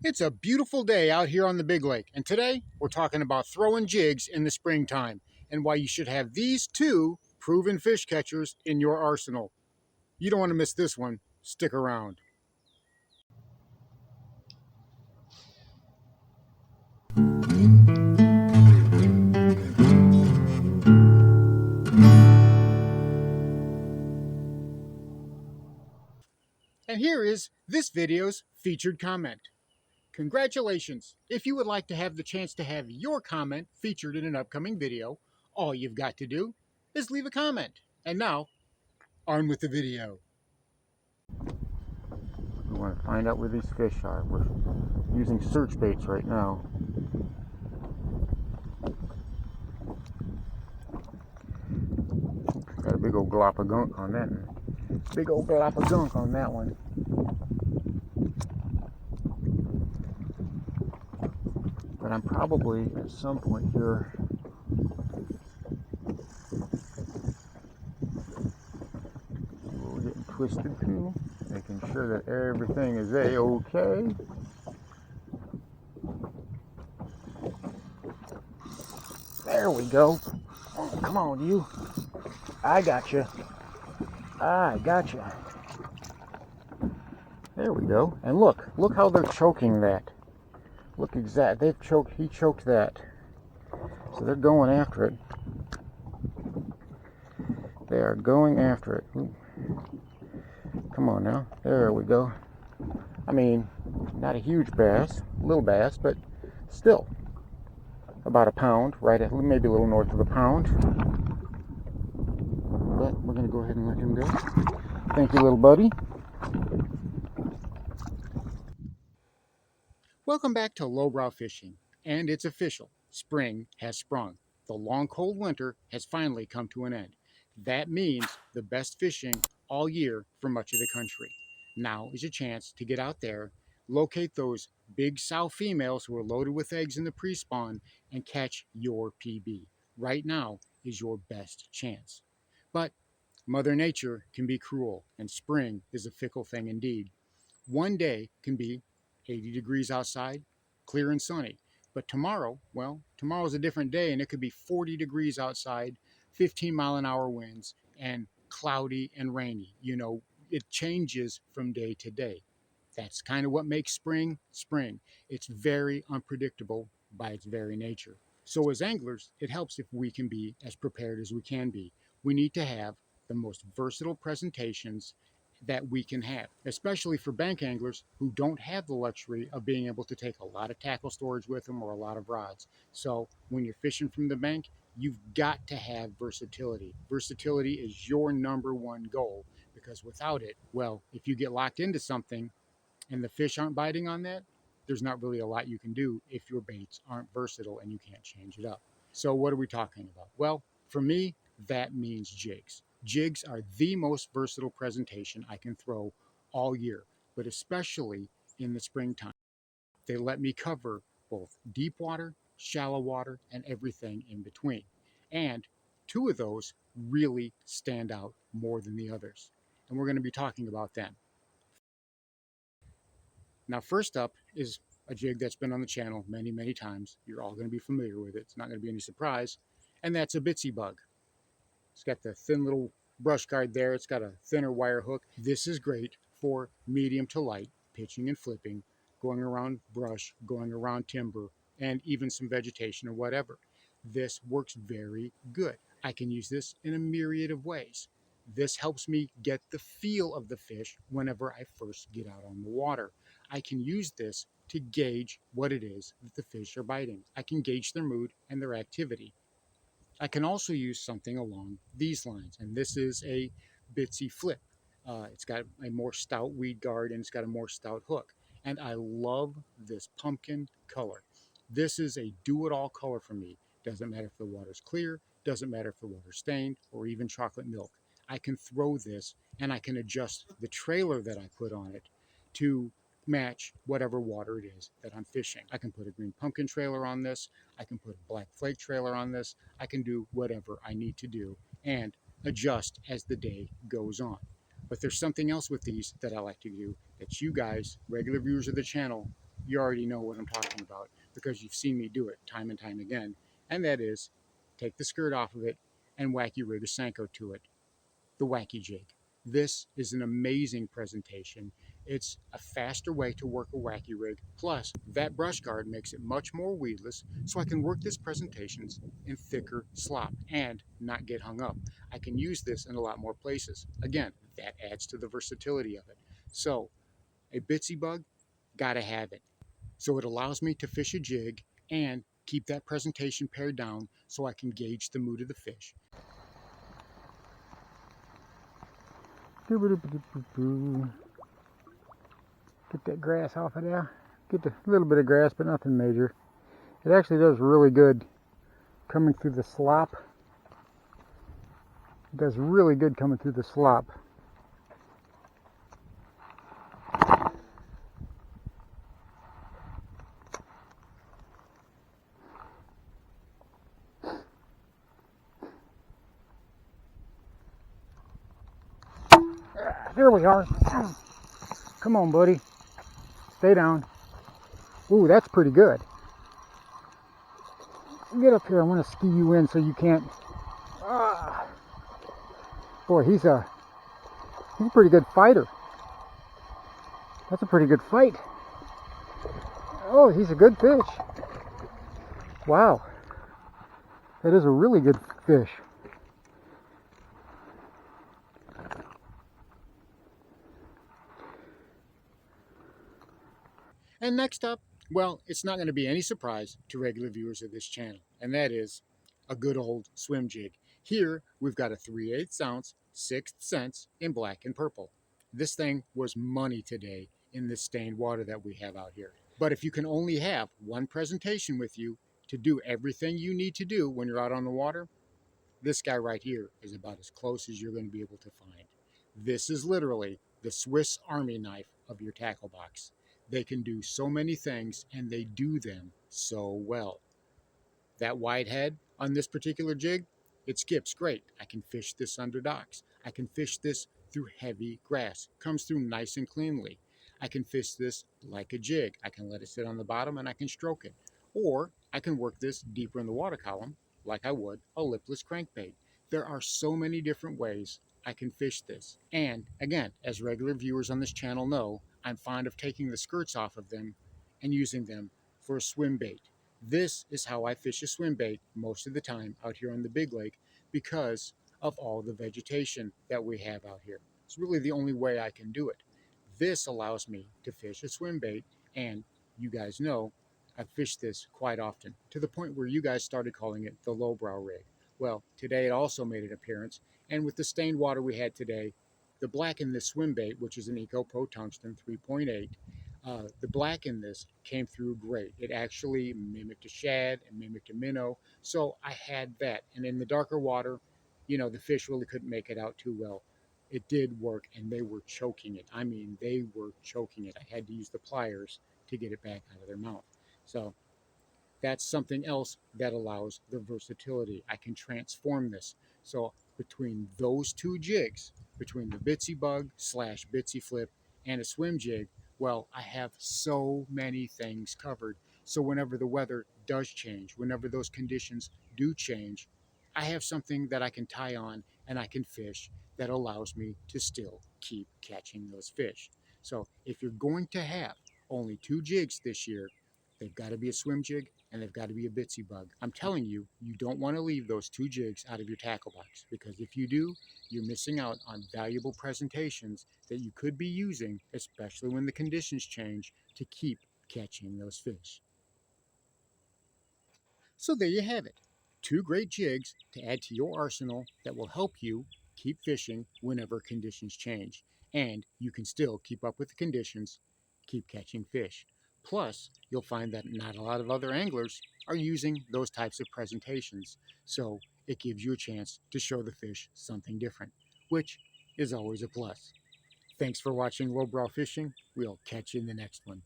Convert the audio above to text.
It's a beautiful day out here on the Big Lake, and today we're talking about throwing jigs in the springtime and why you should have these two proven fish catchers in your arsenal. You don't want to miss this one. Stick around. And here is this video's featured comment. Congratulations! If you would like to have the chance to have your comment featured in an upcoming video, all you've got to do is leave a comment. And now, on with the video. We want to find out where these fish are. We're using search baits right now. Got a big old glop of gunk on that one. Big old glop of gunk on that one. But I'm probably at some point here we're getting twisted too, making sure that everything is a-okay. There we go. Oh, come on, you. I got you. I got you. There we go. And look how they're choking that. Look exact. He choked that. So they're going after it. They are going after it. Ooh. Come on now. There we go. I mean, not a huge bass, little bass, but still about a pound, right at maybe a little north of a pound. But we're going to go ahead and let him go. Thank you, little buddy. Welcome back to Lowbrow Fishing, and it's official. Spring has sprung. The long cold winter has finally come to an end. That means the best fishing all year for much of the country. Now is your chance to get out there, locate those big sow females who are loaded with eggs in the pre-spawn, and catch your PB. Right now is your best chance. But Mother Nature can be cruel, and spring is a fickle thing indeed. One day can be 80 degrees outside, clear and sunny. But tomorrow, well, tomorrow's a different day and it could be 40 degrees outside, 15-mile-an-hour winds, and cloudy and rainy. It changes from day to day. That's kind of what makes spring spring. It's very unpredictable by its very nature. So, as anglers, it helps if we can be as prepared as we can be. We need to have the most versatile presentations that we can have, especially for bank anglers who don't have the luxury of being able to take a lot of tackle storage with them or a lot of rods. So when you're fishing from the bank, you've got to have versatility. Versatility is your number one goal, because without it, well, if you get locked into something and the fish aren't biting on that, there's not really a lot you can do if your baits aren't versatile and you can't change it up. So what are we talking about? Well, for me, that means jigs. Jigs are the most versatile presentation I can throw all year, but especially in the springtime. They let me cover both deep water, shallow water, and everything in between. And two of those really stand out more than the others. And we're going to be talking about them. Now, first up is a jig that's been on the channel many, many times. You're all going to be familiar with it. It's not going to be any surprise. And that's a bitsy bug. It's got the thin little brush guard there. It's got a thinner wire hook. This is great for medium to light pitching and flipping, going around brush, going around timber, and even some vegetation or whatever. This works very good. I can use this in a myriad of ways. This helps me get the feel of the fish whenever I first get out on the water. I can use this to gauge what it is that the fish are biting. I can gauge their mood and their activity. I can also use something along these lines, and this is a bitsy flip. It's got a more stout weed guard and it's got a more stout hook. And I love this pumpkin color. This is a do-it-all color for me. Doesn't matter if the water's clear, doesn't matter if the water's stained, or even chocolate milk. I can throw this and I can adjust the trailer that I put on it to match whatever water it is that I'm fishing. I can put a green pumpkin trailer on this. I can put a black flake trailer on this. I can do whatever I need to do and adjust as the day goes on. But there's something else with these that I like to do that you guys, regular viewers of the channel, you already know what I'm talking about because you've seen me do it time and time again. And that is take the skirt off of it and wacky rig a Senko to it, the wacky jig. This is an amazing presentation. It's a faster way to work a wacky rig. Plus, that brush guard makes it much more weedless, so I can work this presentations in thicker slop and not get hung up. I can use this in a lot more places. Again, that adds to the versatility of it. So, a bitsy bug, gotta have it. So it allows me to fish a jig and keep that presentation pared down so I can gauge the mood of the fish. Get that grass off of there. Get a little bit of grass, but nothing major. It actually does really good coming through the slop. It does really good coming through the slop. There we are. Come on, buddy. Stay down. Ooh, that's pretty good. Get up here. I want to ski you in so you can't. Boy, he's a pretty good fighter. That's a pretty good fight. Oh, he's a good fish. Wow. That is a really good fish. And next up, well, it's not going to be any surprise to regular viewers of this channel, and that is a good old swim jig. Here, we've got a 3/8 ounce, 6th sense in black and purple. This thing was money today in this stained water that we have out here. But if you can only have one presentation with you to do everything you need to do when you're out on the water, this guy right here is about as close as you're going to be able to find. This is literally the Swiss Army knife of your tackle box. They can do so many things, and they do them so well. That wide head on this particular jig, it skips great. I can fish this under docks. I can fish this through heavy grass. Comes through nice and cleanly. I can fish this like a jig. I can let it sit on the bottom and I can stroke it. Or I can work this deeper in the water column like I would a lipless crankbait. There are so many different ways I can fish this. And again, as regular viewers on this channel know, I'm fond of taking the skirts off of them and using them for a swim bait. This is how I fish a swim bait most of the time out here on the big lake because of all the vegetation that we have out here. It's really the only way I can do it. This allows me to fish a swim bait, and you guys know I've fished this quite often to the point where you guys started calling it the lowbrow rig. Well, today it also made an appearance, and with the stained water we had today, the black in this swim bait, which is an Eco Pro Tungsten 3.8, the black in this came through great. It actually mimicked a shad and mimicked a minnow, so I had that. And in the darker water, the fish really couldn't make it out too well. It did work, and they were choking it. I mean, they were choking it. I had to use the pliers to get it back out of their mouth. So that's something else that allows the versatility. I can transform this. So between those two jigs, between the Bitsy Bug / Bitsy Flip and a swim jig, well, I have so many things covered. So whenever the weather does change, whenever those conditions do change, I have something that I can tie on and I can fish that allows me to still keep catching those fish. So if you're going to have only two jigs this year, they've got to be a swim jig and they've got to be a Bitsy Bug. I'm telling you, you don't want to leave those two jigs out of your tackle box because if you do, you're missing out on valuable presentations that you could be using, especially when the conditions change, to keep catching those fish. So there you have it. Two great jigs to add to your arsenal that will help you keep fishing whenever conditions change. And you can still keep up with the conditions, keep catching fish. Plus, you'll find that not a lot of other anglers are using those types of presentations. So it gives you a chance to show the fish something different, which is always a plus. Thanks for watching Lowbrow Fishing. We'll catch you in the next one.